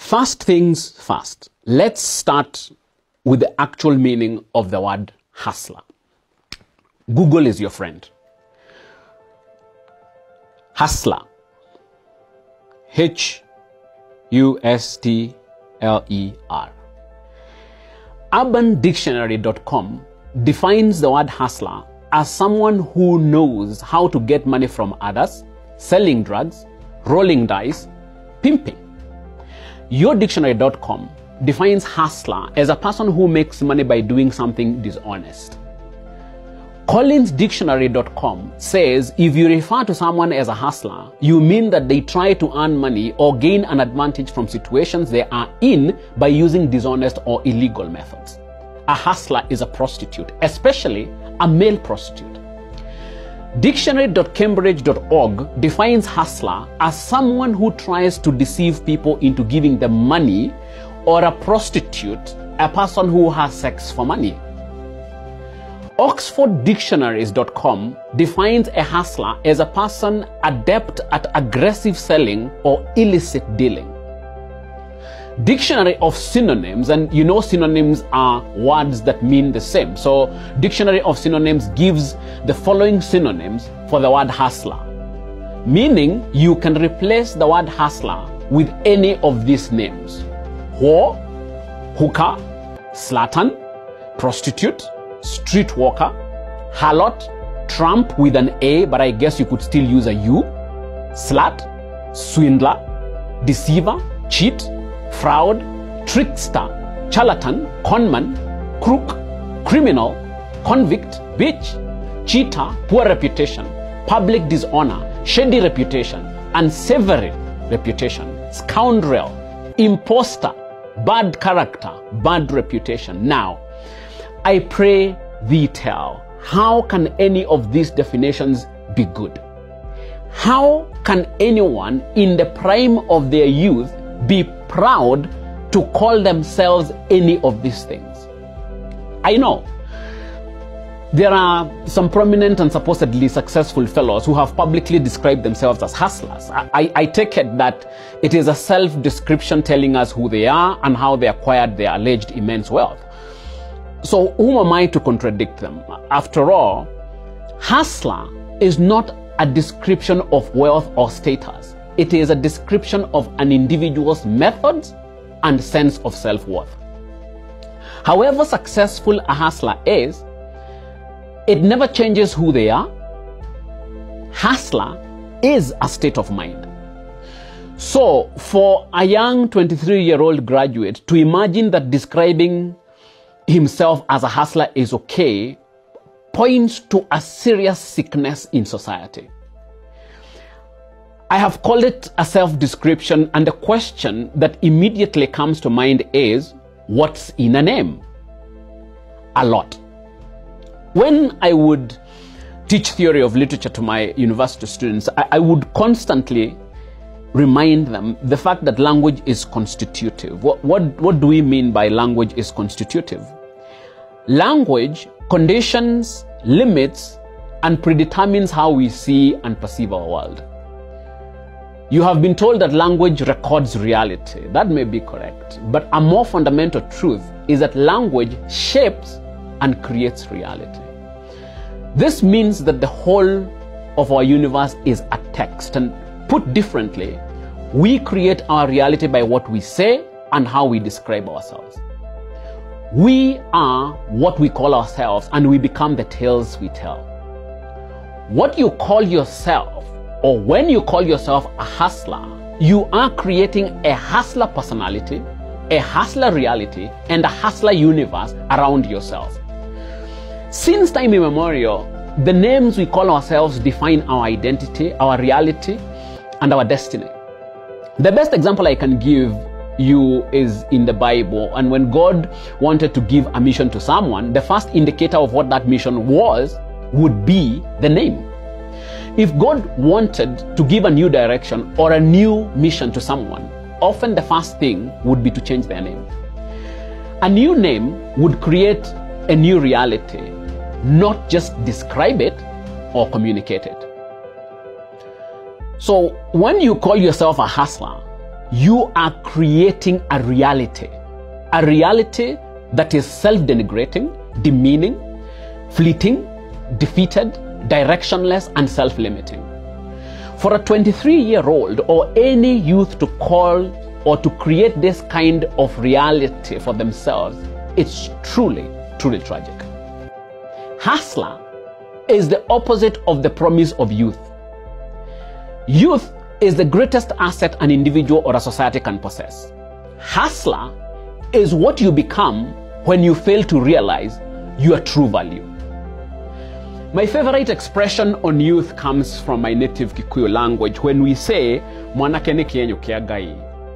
First things first, let's start with the actual meaning of the word hustler. Google is your friend. Hustler. H-U-S-T-L-E-R. UrbanDictionary.com defines the word hustler as someone who knows how to get money from others, selling drugs, rolling dice, pimping. YourDictionary.com defines hustler as a person who makes money by doing something dishonest. CollinsDictionary.com says if you refer to someone as a hustler, you mean that they try to earn money or gain an advantage from situations they are in by using dishonest or illegal methods. A hustler is a prostitute, especially a male prostitute. Dictionary.cambridge.org defines hustler as someone who tries to deceive people into giving them money, or a prostitute, a person who has sex for money. OxfordDictionaries.com defines a hustler as a person adept at aggressive selling or illicit dealing. Dictionary of Synonyms, and you know synonyms are words that mean the same. So Dictionary of Synonyms gives the following synonyms for the word hustler, meaning you can replace the word hustler with any of these names: whore, hooker, slattern, prostitute, streetwalker, harlot, tramp with an A, but I guess you could still use a U, slut, swindler, deceiver, cheat, fraud, trickster, charlatan, conman, crook, criminal, convict, bitch, cheater, poor reputation, public dishonor, shady reputation, unsavory reputation, scoundrel, imposter, bad character, bad reputation. Now, I pray thee tell, how can any of these definitions be good? How can anyone in the prime of their youth be proud to call themselves any of these things? I know there are some prominent and supposedly successful fellows who have publicly described themselves as hustlers. I take it that it is a self-description telling us who they are and how they acquired their alleged immense wealth. So whom am I to contradict them? After all, hustler is not a description of wealth or status. It is a description of an individual's methods and sense of self-worth. However successful a hustler is, it never changes who they are. Hustler is a state of mind. So for a young 23-year-old graduate to imagine that describing himself as a hustler is okay points to a serious sickness in society. I have called it a self-description, and the question that immediately comes to mind is, what's in a name? A lot. When I would teach theory of literature to my university students, I would constantly remind them the fact that language is constitutive. What do we mean by language is constitutive? Language conditions, limits, and predetermines how we see and perceive our world. You have been told that language records reality. That may be correct, but a more fundamental truth is that language shapes and creates reality. This means that the whole of our universe is a text, and put differently, we create our reality by what we say and how we describe ourselves. We are what we call ourselves, and we become the tales we tell. What you call yourself, or when you call yourself a hustler, you are creating a hustler personality, a hustler reality, and a hustler universe around yourself. Since time immemorial, the names we call ourselves define our identity, our reality, and our destiny. The best example I can give you is in the Bible, and when God wanted to give a mission to someone, the first indicator of what that mission was would be the name. If God wanted to give a new direction or a new mission to someone, often the first thing would be to change their name. A new name would create a new reality, not just describe it or communicate it. So when you call yourself a hustler, you are creating a reality that is self-denigrating, demeaning, fleeting, defeated, directionless, and self-limiting. For a 23-year-old or any youth to call or to create this kind of reality for themselves, it's truly, truly tragic. Hustler is the opposite of the promise of youth. Youth is the greatest asset an individual or a society can possess. Hustler is what you become when you fail to realize your true value. My favorite expression on youth comes from my native Kikuyu language when we say, "Mwanake ni kienyo kia Gai."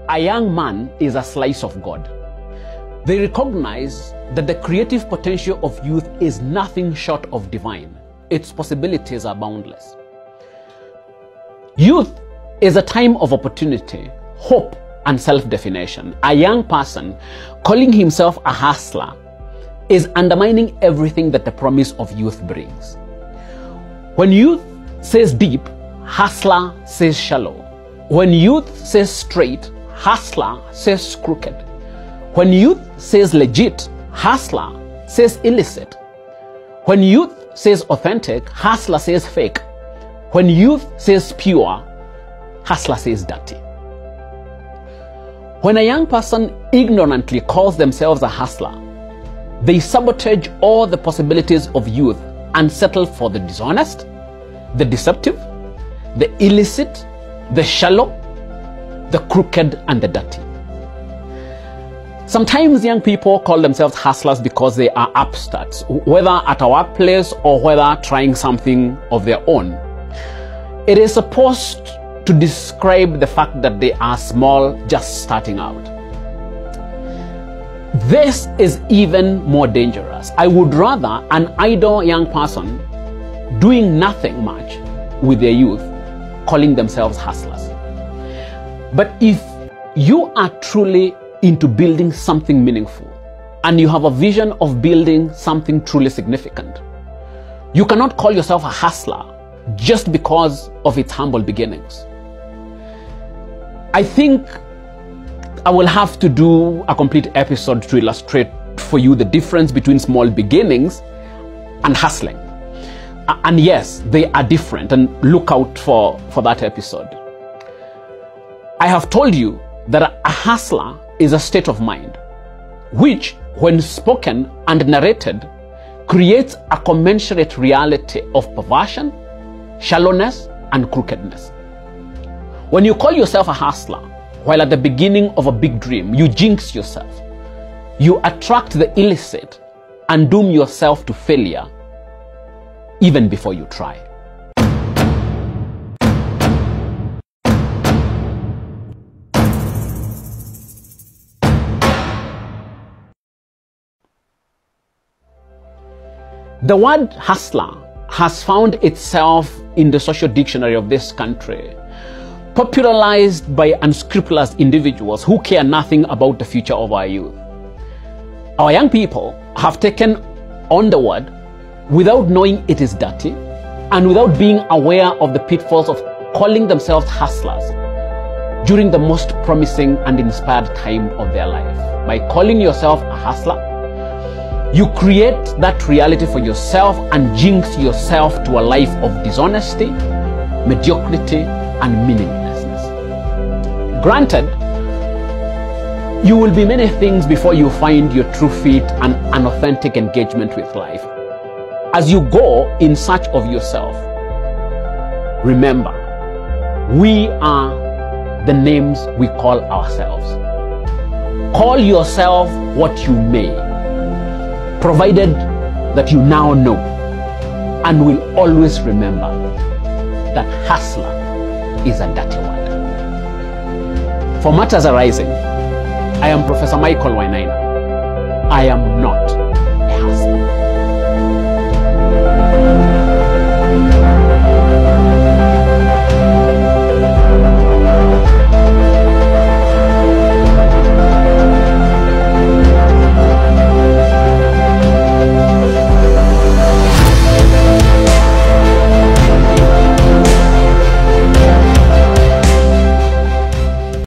A young man is a slice of God. They recognize that the creative potential of youth is nothing short of divine. Its possibilities are boundless. Youth is a time of opportunity, hope, and self-definition. A young person calling himself a hustler is undermining everything that the promise of youth brings. When youth says deep, hustler says shallow. When youth says straight, hustler says crooked. When youth says legit, hustler says illicit. When youth says authentic, hustler says fake. When youth says pure, hustler says dirty. When a young person ignorantly calls themselves a hustler, they sabotage all the possibilities of youth and settle for the dishonest, the deceptive, the illicit, the shallow, the crooked, and the dirty. Sometimes young people call themselves hustlers because they are upstarts, whether at a workplace or whether trying something of their own. It is supposed to describe the fact that they are small, just starting out. This is even more dangerous. I would rather an idle young person doing nothing much with their youth calling themselves hustlers. But if you are truly into building something meaningful and you have a vision of building something truly significant, you cannot call yourself a hustler just because of its humble beginnings. I think I will have to do a complete episode to illustrate for you the difference between small beginnings and hustling. And yes, they are different, and look out for that episode. I have told you that a hustler is a state of mind, which, when spoken and narrated, creates a commensurate reality of perversion, shallowness, and crookedness. When you call yourself a hustler, while at the beginning of a big dream, you jinx yourself. You attract the illicit and doom yourself to failure even before you try. The word hustler has found itself in the social dictionary of this country, popularized by unscrupulous individuals who care nothing about the future of our youth. Our young people have taken on the word without knowing it is dirty and without being aware of the pitfalls of calling themselves hustlers during the most promising and inspired time of their life. By calling yourself a hustler, you create that reality for yourself and jinx yourself to a life of dishonesty, mediocrity, and meaninglessness. Granted, you will be many things before you find your true fit and an authentic engagement with life. As you go in search of yourself, remember, we are the names we call ourselves. Call yourself what you may, provided that you now know and will always remember that hustler is a dirty word. For matters arising, I am Professor Michael Wanaojiita. I am not